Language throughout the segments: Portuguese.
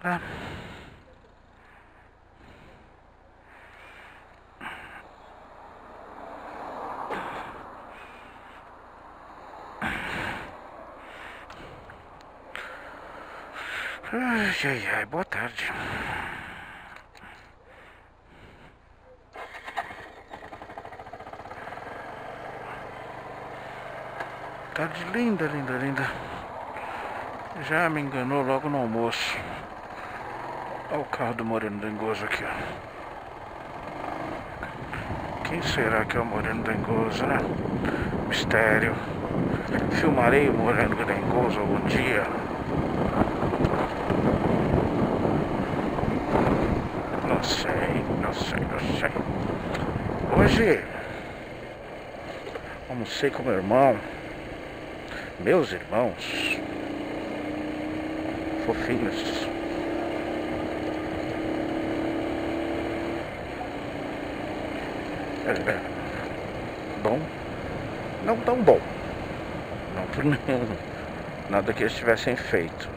tá? Ai, boa tarde. Tarde linda, linda, linda. Já me enganou logo no almoço. Olha o carro do Moreno Dengoso aqui, ó. Quem será que é o Moreno Dengoso, né? Mistério. Filmarei o Moreno Dengoso algum dia. Não sei. Hoje almocei com meu irmão. Meus irmãos. Fofinhos. Bom. Não tão bom. Não por nenhum. Nada que eles tivessem feito.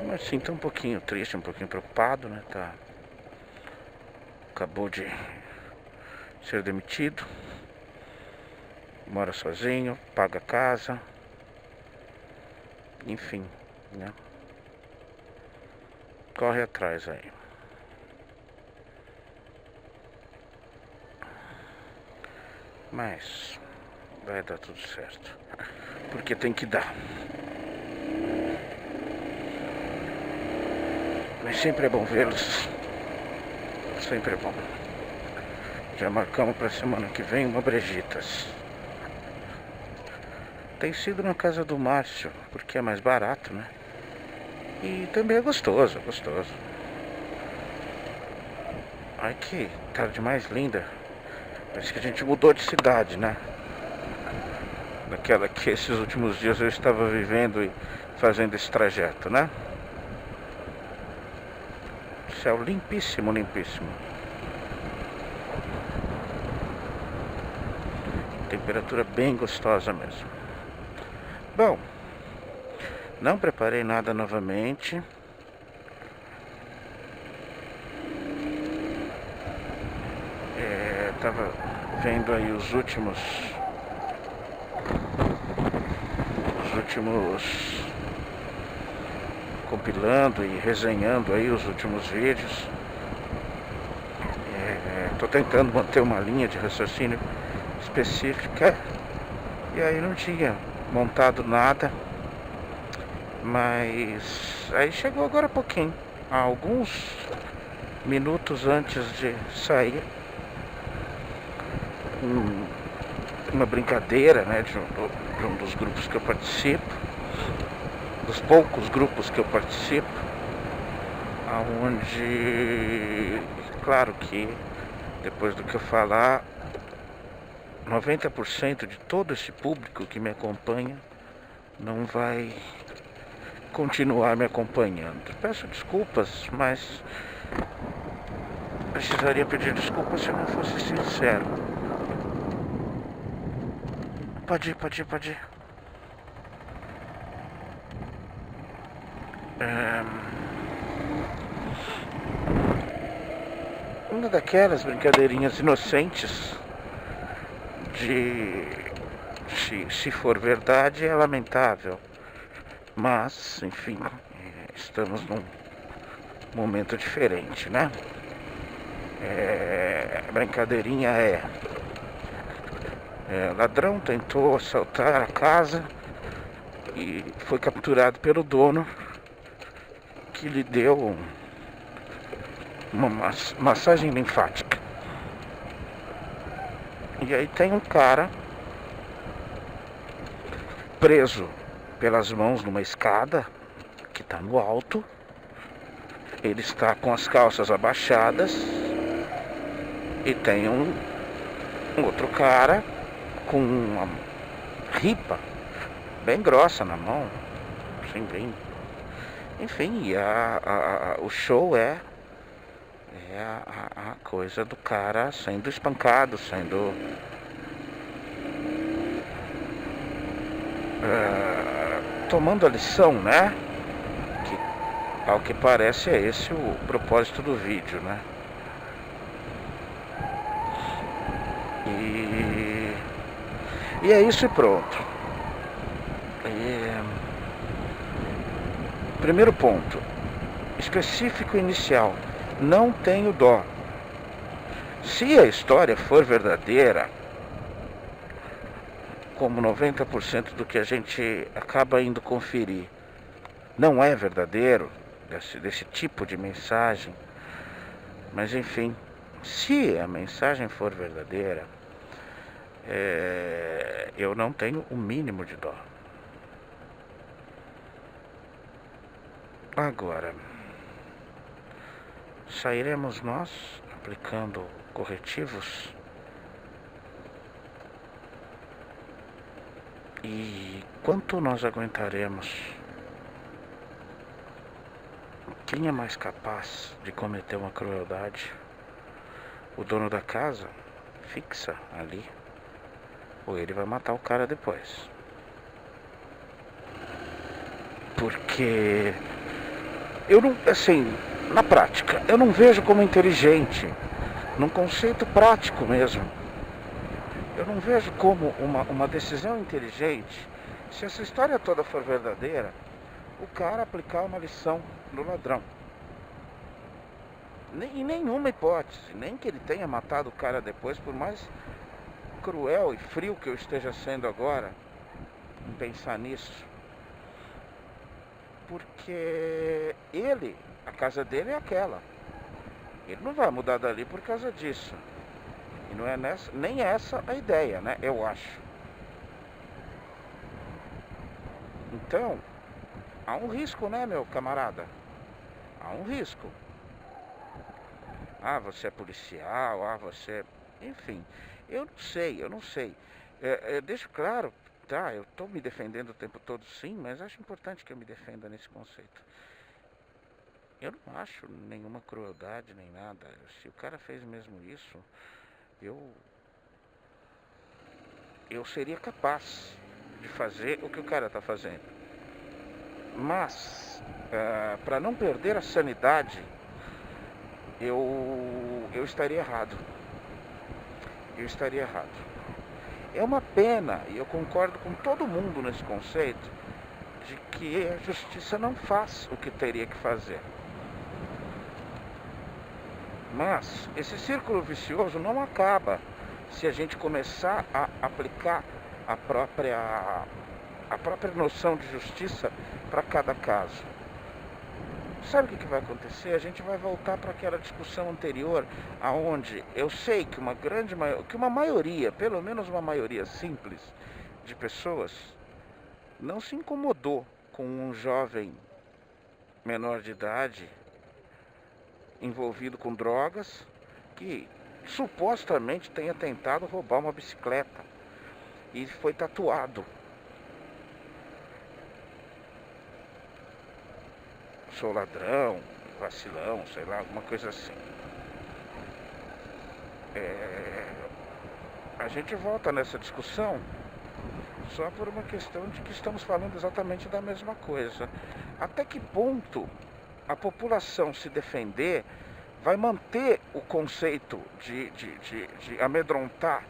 Mas sim, tá um pouquinho triste, um pouquinho preocupado, né? Tá. Acabou de ser demitido. Mora sozinho, paga a casa. Enfim, né? Corre atrás aí. Mas vai dar tudo certo. Porque tem que dar. Mas sempre é bom vê-los. Sempre é bom. Já marcamos pra semana que vem uma Brejitas. Tem sido na casa do Márcio, porque é mais barato, né? E também é gostoso, gostoso. Ai, que tarde mais linda. Parece que a gente mudou de cidade, né? Daquela que esses últimos dias eu estava vivendo e fazendo esse trajeto, né? Céu limpíssimo, limpíssimo. Temperatura bem gostosa mesmo. Bom, não preparei nada novamente. Tava vendo aí os últimos compilando e resenhando aí os últimos vídeos. Tô tentando manter uma linha de raciocínio específica. E aí não tinha montado nada. Mas aí chegou agora há pouquinho, alguns minutos antes de sair, uma brincadeira, né, de um dos grupos que eu participo, dos poucos grupos que eu participo, onde, claro que depois do que eu falar, 90% de todo esse público que me acompanha não vai continuar me acompanhando. Peço desculpas, mas precisaria pedir desculpas se eu não fosse sincero. Pode ir. Uma daquelas brincadeirinhas inocentes de se for verdade é lamentável. Mas, enfim, estamos num momento diferente, né? A brincadeirinha ladrão tentou assaltar a casa e foi capturado pelo dono, que lhe deu uma massagem linfática. E aí tem um cara preso pelas mãos numa escada que está no alto. Ele está com as calças abaixadas e tem um outro cara com uma ripa bem grossa na mão, assim, bem. Enfim, e o show é a coisa do cara sendo espancado, sendo tomando a lição, né? Que Ao que parece é esse o propósito do vídeo, né? E é isso e pronto. Primeiro ponto, específico inicial, não tenho dó. Se a história for verdadeira, como 90% do que a gente acaba indo conferir não é verdadeiro, desse tipo de mensagem, mas enfim, se a mensagem for verdadeira, eu não tenho o mínimo de dó. Agora, sairemos nós aplicando corretivos? E quanto nós aguentaremos? Quem é mais capaz de cometer uma crueldade? O dono da casa fixa ali, ou ele vai matar o cara depois. Porque eu não, assim, na prática, eu não vejo como inteligente, num conceito prático mesmo. Eu não vejo como uma decisão inteligente, se essa história toda for verdadeira, o cara aplicar uma lição no ladrão. Em nenhuma hipótese, nem que ele tenha matado o cara depois, por mais cruel e frio que eu esteja sendo agora em pensar nisso. Porque a casa dele é aquela. Ele não vai mudar dali por causa disso. E não é nem essa a ideia, né? Eu acho. Então, há um risco, né, meu camarada? Há um risco. Ah, você é policial, você... Enfim, eu não sei. Eu deixo claro, tá, eu estou me defendendo o tempo todo sim, mas acho importante que eu me defenda nesse conceito. Eu não acho nenhuma crueldade nem nada. Se o cara fez mesmo isso, eu seria capaz de fazer o que o cara está fazendo. Mas, para não perder a sanidade, eu estaria errado. Eu estaria errado. É uma pena, e eu concordo com todo mundo nesse conceito, de que a justiça não faz o que teria que fazer. Mas esse círculo vicioso não acaba se a gente começar a aplicar a própria noção de justiça para cada caso. Sabe o que vai acontecer? A gente vai voltar para aquela discussão anterior, aonde eu sei que uma maioria, pelo menos uma maioria simples de pessoas, não se incomodou com um jovem menor de idade envolvido com drogas que supostamente tenha tentado roubar uma bicicleta e foi tatuado. Sou ladrão, vacilão, sei lá, alguma coisa assim. A gente volta nessa discussão só por uma questão de que estamos falando exatamente da mesma coisa. Até que ponto a população se defender vai manter o conceito de amedrontar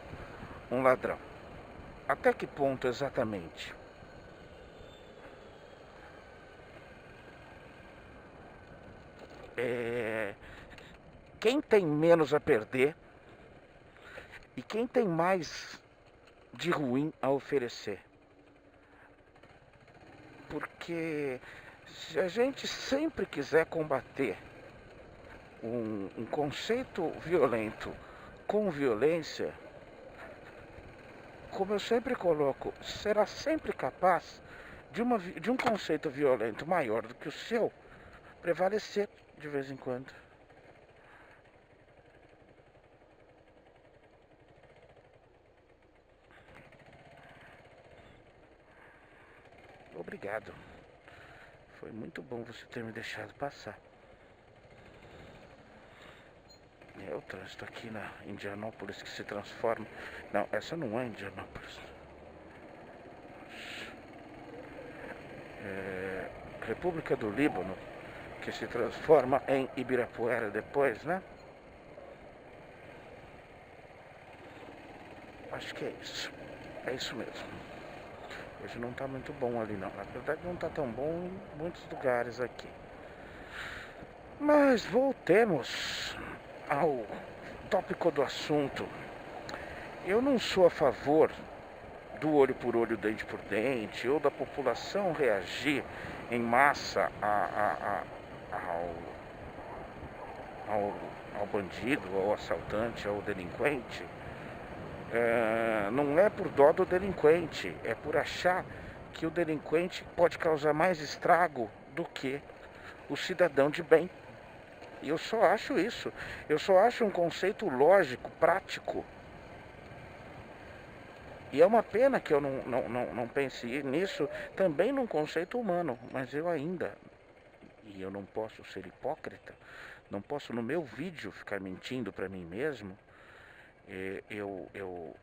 um ladrão? Até que ponto exatamente? Quem tem menos a perder e quem tem mais de ruim a oferecer? Porque se a gente sempre quiser combater um conceito violento com violência, como eu sempre coloco, será sempre capaz de um conceito violento maior do que o seu prevalecer de vez em quando. Obrigado. Foi muito bom você ter me deixado passar. É o trânsito aqui na Indianópolis que se transforma... Não, essa não é Indianópolis. República do Líbano que se transforma em Ibirapuera depois, né? Acho que é isso. É isso mesmo. Hoje não tá muito bom ali não. Na verdade não tá tão bom em muitos lugares aqui. Mas voltemos ao tópico do assunto. Eu não sou a favor do olho por olho, dente por dente, ou da população reagir em massa ao bandido, ao assaltante, ao delinquente. Não é por dó do delinquente, é por achar que o delinquente pode causar mais estrago do que o cidadão de bem. E eu só acho isso. Eu só acho um conceito lógico, prático. E é uma pena que eu não pense nisso também num conceito humano. Mas eu ainda, e eu não posso ser hipócrita, não posso no meu vídeo ficar mentindo para mim mesmo. Eu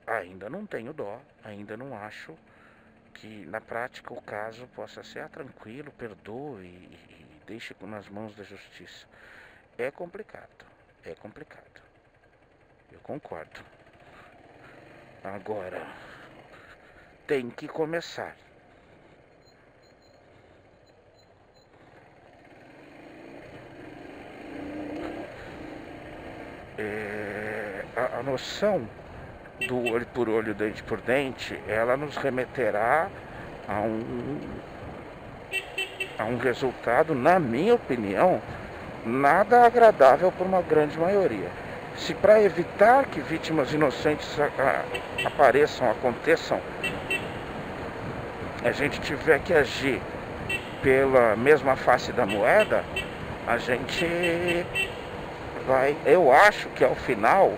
ainda não tenho dó, ainda não acho que na prática o caso possa ser tranquilo, perdoe e deixe nas mãos da justiça. É complicado, é complicado. Eu concordo. Agora, tem que começar. A noção do olho por olho, dente por dente, ela nos remeterá a um resultado, na minha opinião, nada agradável para uma grande maioria. Se para evitar que vítimas inocentes apareçam, aconteçam, a gente tiver que agir pela mesma face da moeda, a gente vai, eu acho que ao final,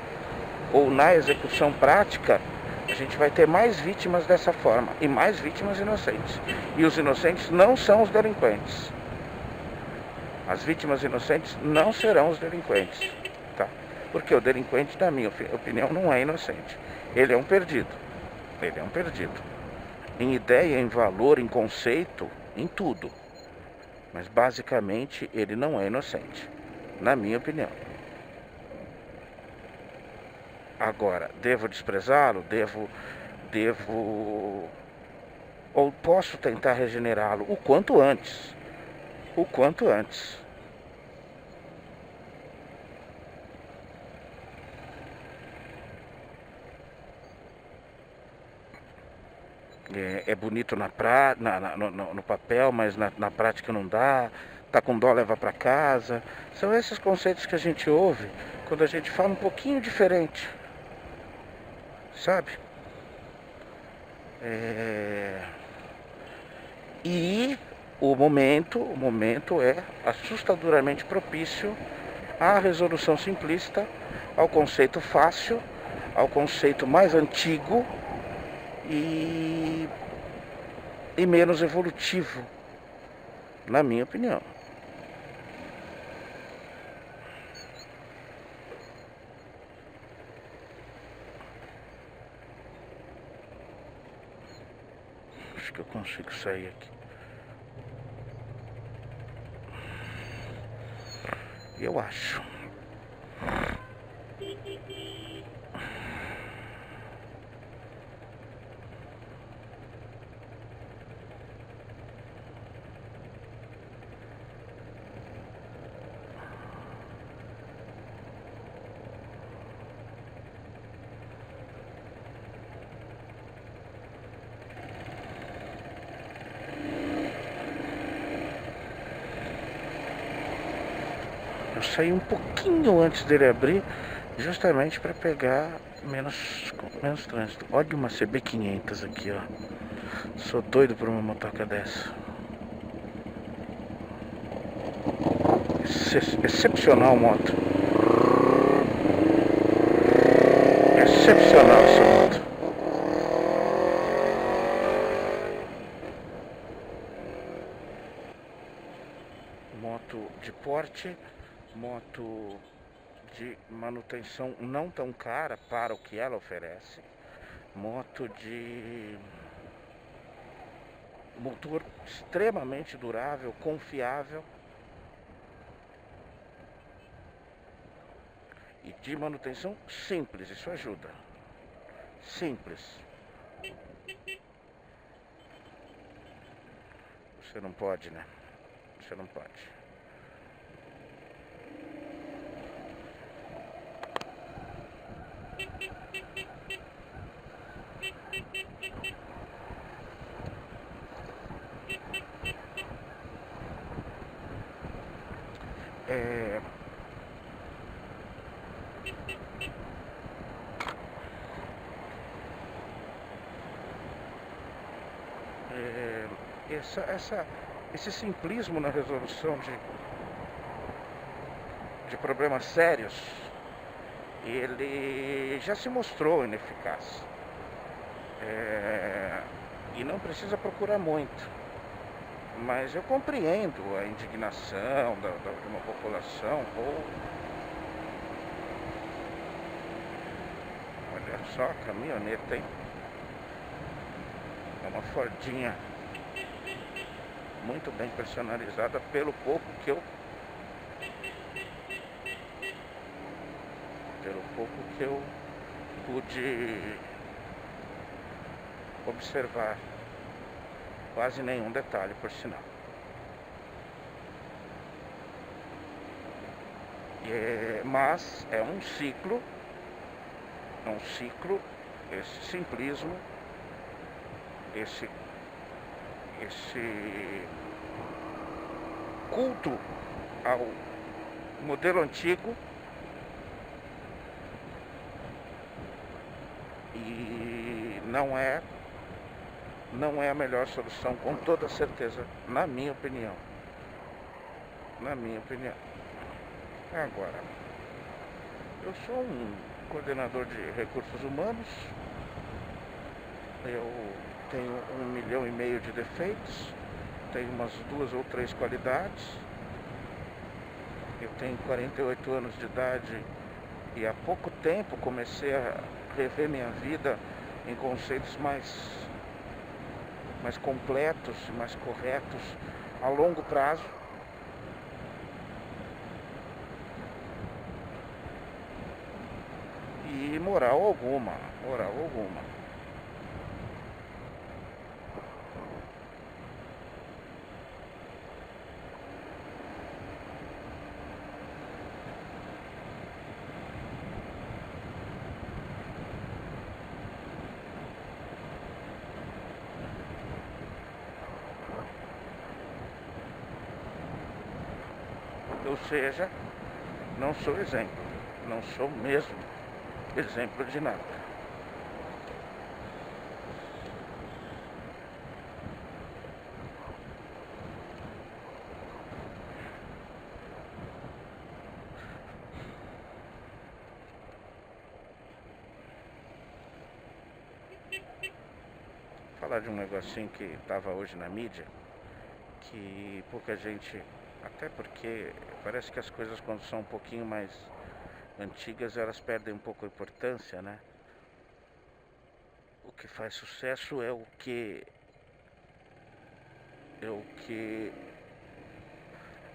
ou na execução prática, a gente vai ter mais vítimas dessa forma, e mais vítimas inocentes. E os inocentes não são os delinquentes. As vítimas inocentes não serão os delinquentes, tá? Porque o delinquente, na minha opinião, não é inocente. Ele é um perdido. Ele é um perdido. Em ideia, em valor, em conceito, em tudo. Mas basicamente ele não é inocente, na minha opinião. Agora, devo desprezá-lo? Devo... Ou posso tentar regenerá-lo o quanto antes. O quanto antes. É bonito no papel, mas na prática não dá. Tá com dó, leva para casa. São esses conceitos que a gente ouve quando a gente fala um pouquinho diferente, sabe? E o momento é assustadoramente propício à resolução simplista, ao conceito fácil, ao conceito mais antigo e menos evolutivo, na minha opinião. Acho que eu consigo sair aqui. Eu acho. Eu saí um pouquinho antes dele abrir, justamente para pegar menos trânsito. Olha uma CB500 aqui, ó. Sou doido por uma motoca dessa. Excepcional moto. Excepcional essa moto. Moto de porte, moto de manutenção não tão cara para o que ela oferece, moto de motor extremamente durável, confiável, de manutenção simples, isso ajuda. Simples. Você não pode, né? Você não pode. É... Esse simplismo na resolução de problemas sérios, ele já se mostrou ineficaz. E não precisa procurar muito. Mas eu compreendo a indignação de uma população. Olha só a caminhoneta, hein? É uma Fordinha muito bem personalizada pelo pouco que eu pude observar. Quase nenhum detalhe, por sinal. Mas é um ciclo, esse simplismo, esse culto ao modelo antigo, e não é a melhor solução, com toda certeza, na minha opinião. Agora, eu sou um coordenador de recursos humanos, eu tenho 1,5 milhão de defeitos, tenho umas 2 ou 3 qualidades, eu tenho 48 anos de idade e há pouco tempo comecei a rever minha vida em conceitos mais completos, mais corretos, a longo prazo. E moral alguma. Ou seja, não sou exemplo, não sou mesmo exemplo de nada. Falar de um negocinho que estava hoje na mídia, que pouca gente, até porque parece que as coisas quando são um pouquinho mais antigas elas perdem um pouco a importância, né? O que faz sucesso é o que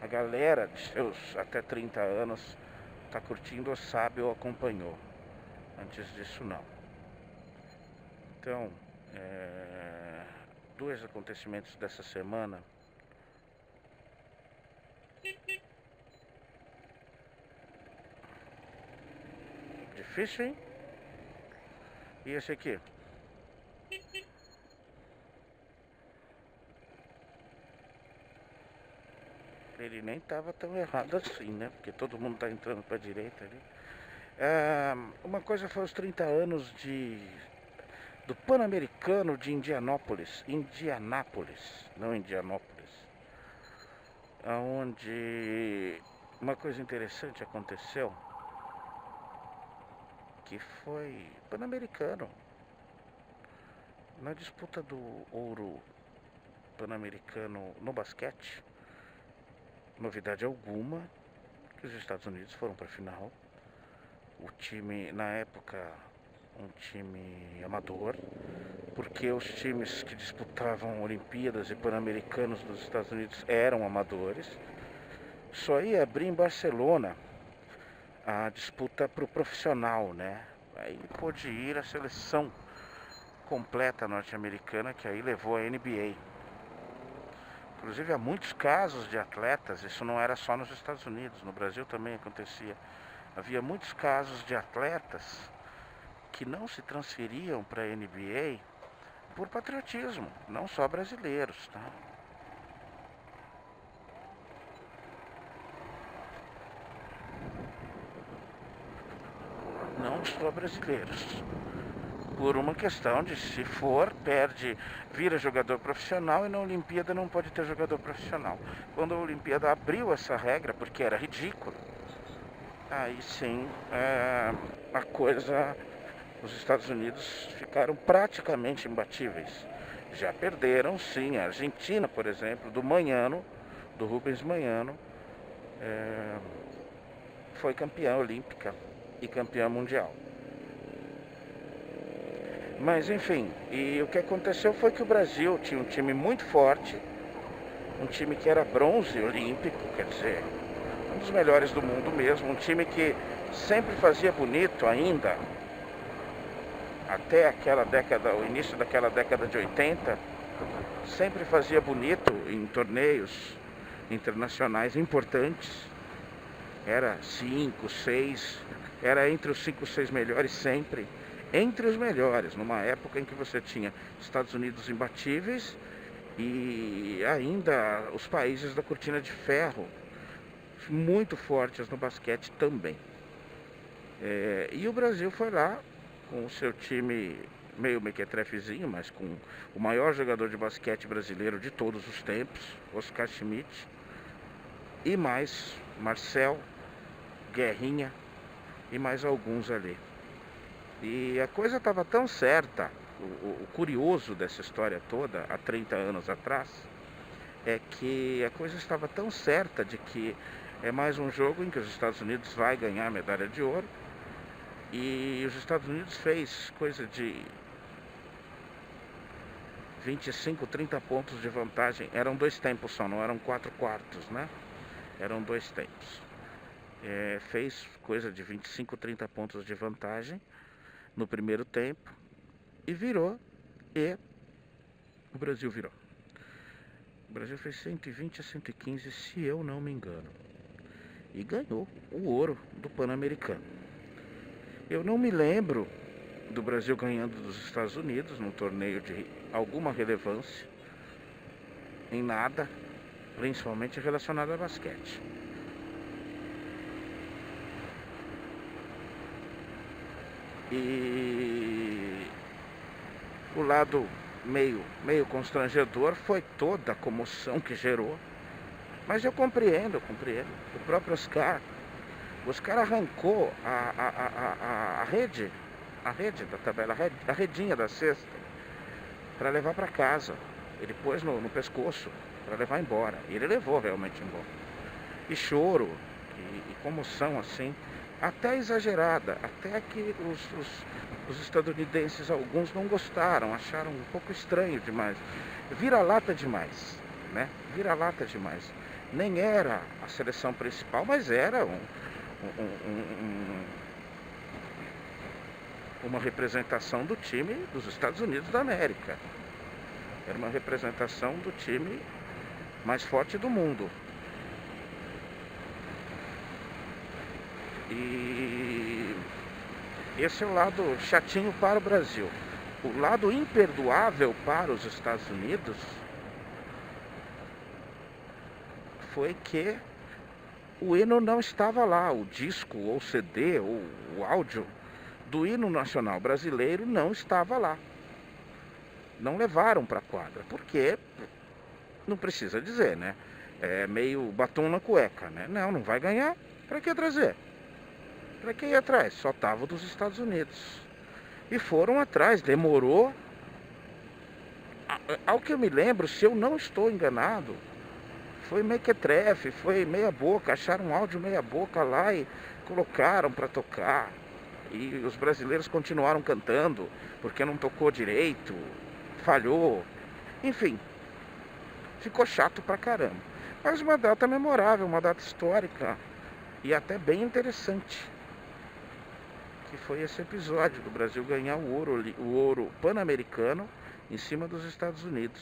a galera de seus até 30 anos está curtindo ou sabe ou acompanhou. Antes disso não. Então, dois acontecimentos dessa semana. Difícil, hein? E esse aqui? Ele nem estava tão errado assim, né? Porque todo mundo está entrando para a direita ali. Uma coisa foi os 30 anos do Pan-Americano de Indianápolis, não Indianópolis, onde uma coisa interessante aconteceu, que foi Pan-Americano, na disputa do ouro Pan-Americano no basquete, novidade alguma, que os Estados Unidos foram para a final. O time, na época, um time amador, porque os times que disputavam Olimpíadas e Pan-Americanos dos Estados Unidos eram amadores. Só ia abrir em Barcelona a disputa para o profissional, né? Aí pôde ir a seleção completa norte-americana, que aí levou a NBA. Inclusive há muitos casos de atletas, isso não era só nos Estados Unidos, no Brasil também acontecia. Havia muitos casos de atletas que não se transferiam para a NBA por patriotismo, não só brasileiros, tá? Não só brasileiros. Por uma questão de se for, perde, vira jogador profissional e na Olimpíada não pode ter jogador profissional. Quando a Olimpíada abriu essa regra, porque era ridículo, aí sim a coisa, os Estados Unidos ficaram praticamente imbatíveis. Já perderam sim, a Argentina, por exemplo, do Manhano, do Rubens Manhano, foi campeã olímpica e campeã mundial. Mas enfim, e o que aconteceu foi que o Brasil tinha um time muito forte, um time que era bronze olímpico, quer dizer, um dos melhores do mundo mesmo, um time que sempre fazia bonito ainda, até aquela década, o início daquela década de 80, sempre fazia bonito em torneios internacionais importantes, era 5, 6, era entre os 5, 6 melhores sempre. Entre os melhores, numa época em que você tinha Estados Unidos imbatíveis e ainda os países da cortina de ferro muito fortes no basquete também. E o Brasil foi lá com o seu time meio mequetrefezinho, mas com o maior jogador de basquete brasileiro de todos os tempos, Oscar Schmidt, e mais Marcel, Guerrinha e mais alguns ali. E a coisa estava tão certa, o curioso dessa história toda, há 30 anos atrás, é que a coisa estava tão certa de que é mais um jogo em que os Estados Unidos vai ganhar a medalha de ouro. E os Estados Unidos fez coisa de 25, 30 pontos de vantagem. Eram 2 tempos só, não eram 4 quartos, né? Eram 2 tempos. Fez coisa de 25, 30 pontos de vantagem no primeiro tempo e virou, e o Brasil virou. O Brasil fez 120 a 115, se eu não me engano, e ganhou o ouro do Pan-Americano. Eu não me lembro do Brasil ganhando dos Estados Unidos num torneio de alguma relevância em nada, principalmente relacionado a basquete. E o lado meio constrangedor foi toda a comoção que gerou. Mas eu compreendo. O próprio Oscar arrancou a rede da tabela, a redinha da cesta, para levar para casa. Ele pôs no pescoço para levar embora. E ele levou realmente embora. E choro, e comoção assim, até exagerada, até que os estadunidenses, alguns não gostaram, acharam um pouco estranho demais, vira-lata demais, né? Vira-lata demais. Nem era a seleção principal, mas era uma representação do time dos Estados Unidos da América. Era uma representação do time mais forte do mundo. E esse é o lado chatinho para o Brasil. O lado imperdoável para os Estados Unidos foi que o hino não estava lá. O disco, ou CD, ou o áudio do hino nacional brasileiro não estava lá. Não levaram para a quadra, porque não precisa dizer, né? É meio batom na cueca, né? Não vai ganhar, para que trazer? Para que ir atrás? Só tava dos Estados Unidos. E foram atrás, demorou. Ao que eu me lembro, se eu não estou enganado, foi mequetrefe, foi meia boca, acharam um áudio meia boca lá e colocaram para tocar. E os brasileiros continuaram cantando, porque não tocou direito, falhou. Enfim, ficou chato pra caramba. Mas uma data memorável, uma data histórica e até bem interessante. que foi esse episódio do Brasil ganhar o ouro pan-americano em cima dos Estados Unidos.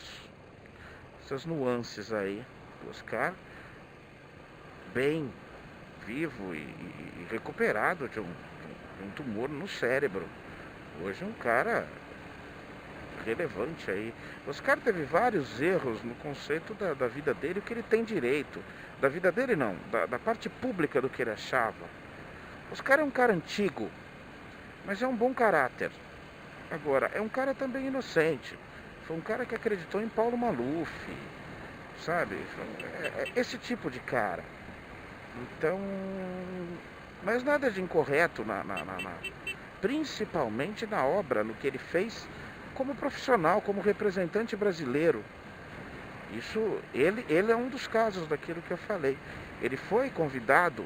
Essas nuances aí do Oscar, bem vivo e recuperado de um tumor no cérebro. Hoje é um cara relevante aí. O Oscar teve vários erros no conceito da vida dele, o que ele tem direito. Da vida dele não, da parte pública do que ele achava. O Oscar é um cara antigo, mas é um bom caráter. Agora, é um cara também inocente. Foi um cara que acreditou em Paulo Maluf, sabe? Esse tipo de cara. Então, mas nada de incorreto, principalmente na obra, no que ele fez como profissional, como representante brasileiro. Isso, ele é um dos casos daquilo que eu falei. Ele foi convidado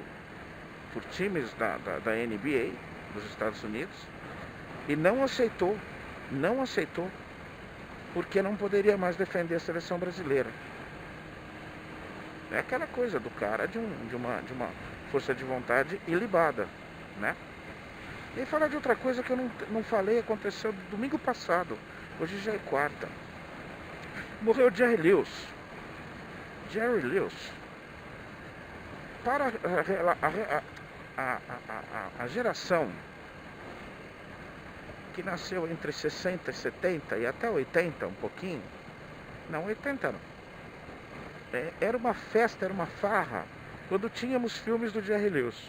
por times da NBA dos Estados Unidos e não aceitou, porque não poderia mais defender a seleção brasileira. É aquela coisa do cara de uma força de vontade ilibada, né? E falar de outra coisa que eu não falei, aconteceu domingo passado, hoje já é quarta. Morreu Jerry Lewis. Jerry Lewis. Para a geração que nasceu entre 60 e 70 e até 80 um pouquinho, não 80 não, era uma festa, era uma farra quando tínhamos filmes do Jerry Lewis.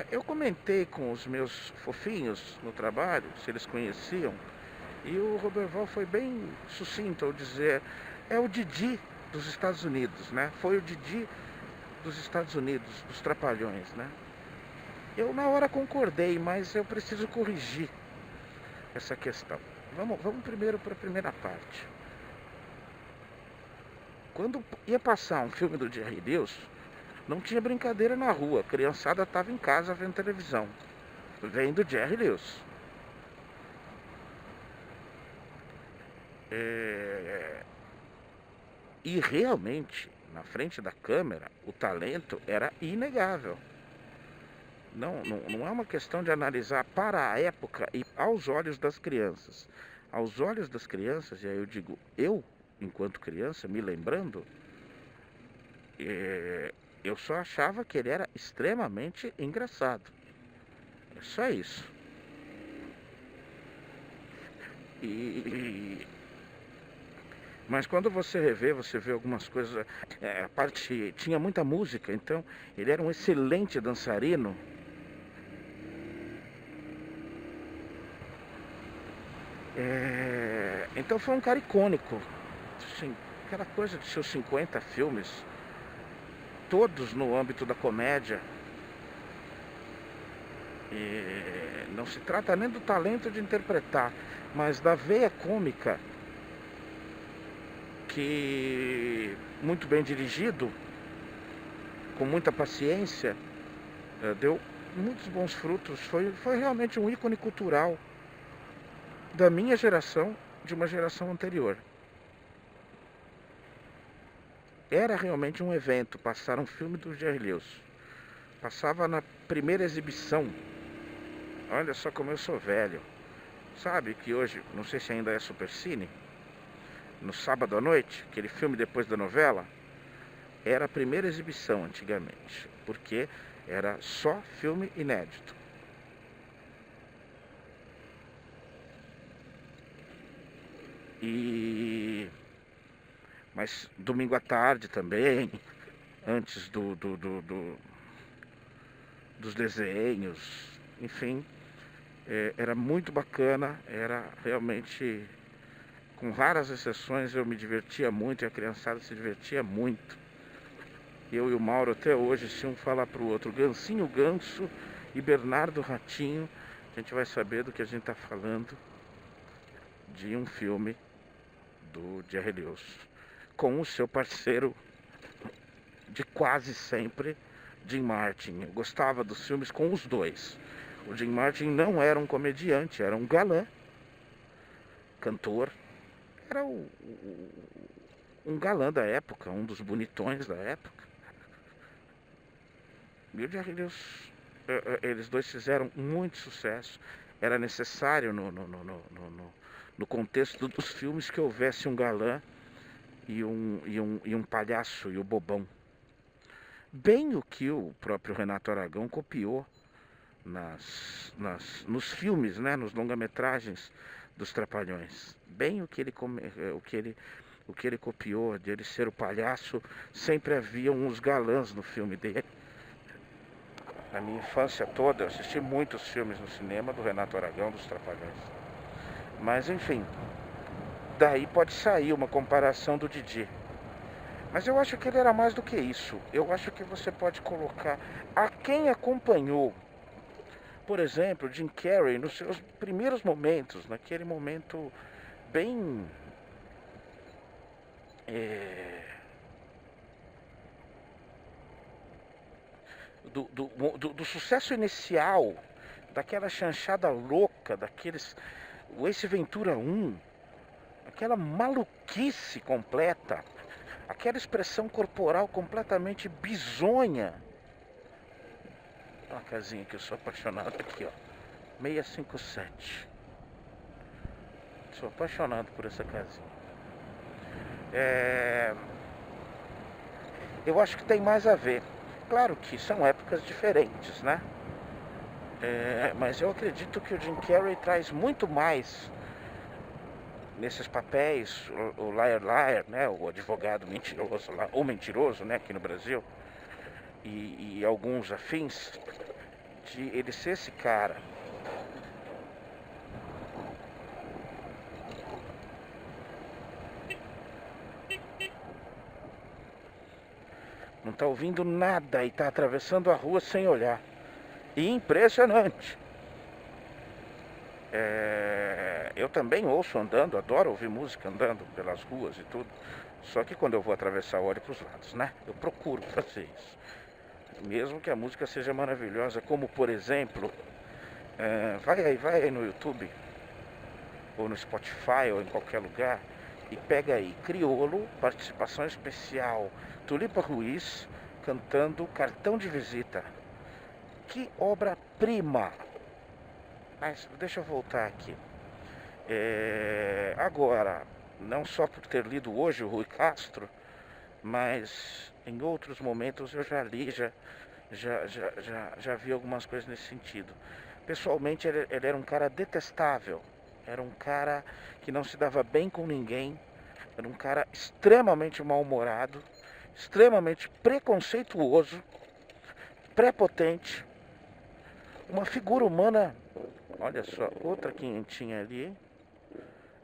Eu comentei com os meus fofinhos no trabalho, se eles conheciam, e o Roberval foi bem sucinto ao dizer, é o Didi dos Estados Unidos, né? Foi o Didi dos Estados Unidos, dos Trapalhões, né? Eu na hora concordei, mas eu preciso corrigir essa questão. Vamos primeiro para a primeira parte. Quando ia passar um filme do Jerry Lewis, não tinha brincadeira na rua, a criançada estava em casa vendo televisão, vendo Jerry Lewis. E realmente, na frente da câmera, o talento era inegável. Não é uma questão de analisar para a época e aos olhos das crianças. Aos olhos das crianças, e aí eu digo, eu, enquanto criança, me lembrando, eu só achava que ele era extremamente engraçado. É só isso. Mas quando você revê, você vê algumas coisas. A parte tinha muita música, então ele era um excelente dançarino. Então foi um cara icônico. Assim, aquela coisa de seus 50 filmes, todos no âmbito da comédia. Não se trata nem do talento de interpretar, mas da veia cômica, que muito bem dirigido, com muita paciência, deu muitos bons frutos. Foi realmente um ícone cultural da minha geração, de uma geração anterior. Era realmente um evento passar um filme do Jerry Lewis. Passava na primeira exibição. Olha só como eu sou velho. Sabe que hoje, não sei se ainda é Supercine, no sábado à noite, aquele filme depois da novela, era a primeira exibição antigamente, porque era só filme inédito. Mas domingo à tarde também, antes dos desenhos, enfim, era muito bacana, era realmente, com raras exceções, eu me divertia muito e a criançada se divertia muito. Eu e o Mauro até hoje, se um falar pro outro Gansinho Ganso e Bernardo Ratinho, a gente vai saber do que a gente está falando, de um filme do Jerry Lewis, com o seu parceiro de quase sempre, Jim Martin. Eu gostava dos filmes com os dois. O Jim Martin não era um comediante, era um galã, cantor. Era um galã da época, um dos bonitões da época. E o Jerry Lewis, eles dois fizeram muito sucesso. Era necessário no contexto dos filmes que houvesse um galã e um palhaço e o bobão. Bem o que o próprio Renato Aragão copiou nos filmes, né, nos longa-metragens dos Trapalhões. Bem o que ele copiou, de ele ser o palhaço. Sempre havia uns galãs no filme dele. Na minha infância toda, eu assisti muitos filmes no cinema do Renato Aragão, dos Trapalhões. Mas enfim, daí pode sair uma comparação do Didi. Mas eu acho que ele era mais do que isso. Eu acho que você pode colocar a quem acompanhou, por exemplo, Jim Carrey nos seus primeiros momentos, naquele momento bem do sucesso inicial, daquela chanchada louca, daqueles o Ace Ventura 1, aquela maluquice completa, aquela expressão corporal completamente bizonha. Olha uma casinha que eu sou apaixonado aqui, ó, 657. Sou apaixonado por essa casinha. Eu acho que tem mais a ver. Claro que são épocas diferentes, né? Mas eu acredito que o Jim Carrey traz muito mais nesses papéis, o Liar Liar, né? O advogado mentiroso lá, ou mentiroso, né? Aqui no Brasil, e alguns afins, de ele ser esse cara. Não tá ouvindo nada e tá atravessando a rua sem olhar. E impressionante. Eu também ouço andando, adoro ouvir música andando pelas ruas e tudo. Só que quando eu vou atravessar, eu olho para os lados, né? Eu procuro fazer isso. Mesmo que a música seja maravilhosa, como por exemplo, vai aí no YouTube, ou no Spotify, ou em qualquer lugar, e pega aí, Criolo, participação especial, Tulipa Ruiz, cantando Cartão de Visita. Que obra-prima! Mas deixa eu voltar aqui. Agora, não só por ter lido hoje o Rui Castro, mas em outros momentos eu já li, já vi algumas coisas nesse sentido. Pessoalmente, ele era um cara detestável. Era um cara que não se dava bem com ninguém. Era um cara extremamente mal-humorado, extremamente preconceituoso, prepotente. Uma figura humana. Olha só, outra quentinha ali, hein?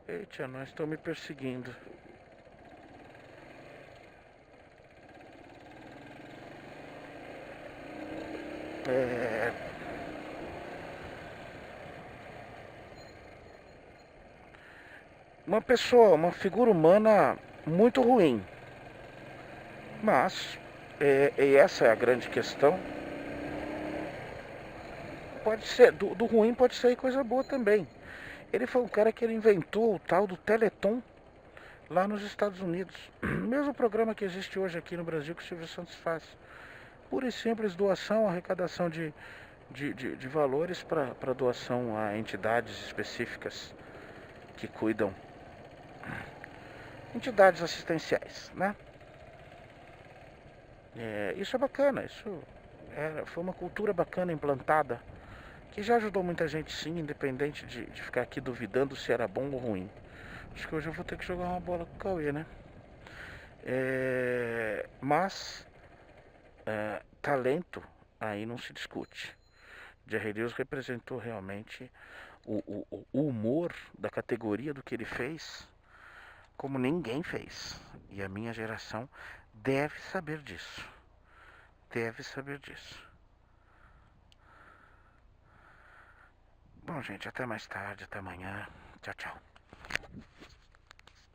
Eita, nós estão me perseguindo. Uma pessoa, uma figura humana muito ruim. Mas, e essa é a grande questão, pode ser, do ruim pode sair coisa boa também. Ele foi o cara que ele inventou o tal do Teleton lá nos Estados Unidos. Mesmo programa que existe hoje aqui no Brasil que o Silvio Santos faz. Pura e simples doação, arrecadação de valores para doação a entidades específicas que cuidam. Entidades assistenciais, né? Isso é bacana, foi uma cultura bacana implantada, que já ajudou muita gente sim, independente de ficar aqui duvidando se era bom ou ruim. Acho que hoje eu vou ter que jogar uma bola com o Cauê, né? Mas talento aí não se discute. Jerry Lewis representou realmente o humor da categoria do que ele fez como ninguém fez. E a minha geração deve saber disso. Deve saber disso. Bom, gente, até mais tarde, até amanhã. Tchau, tchau.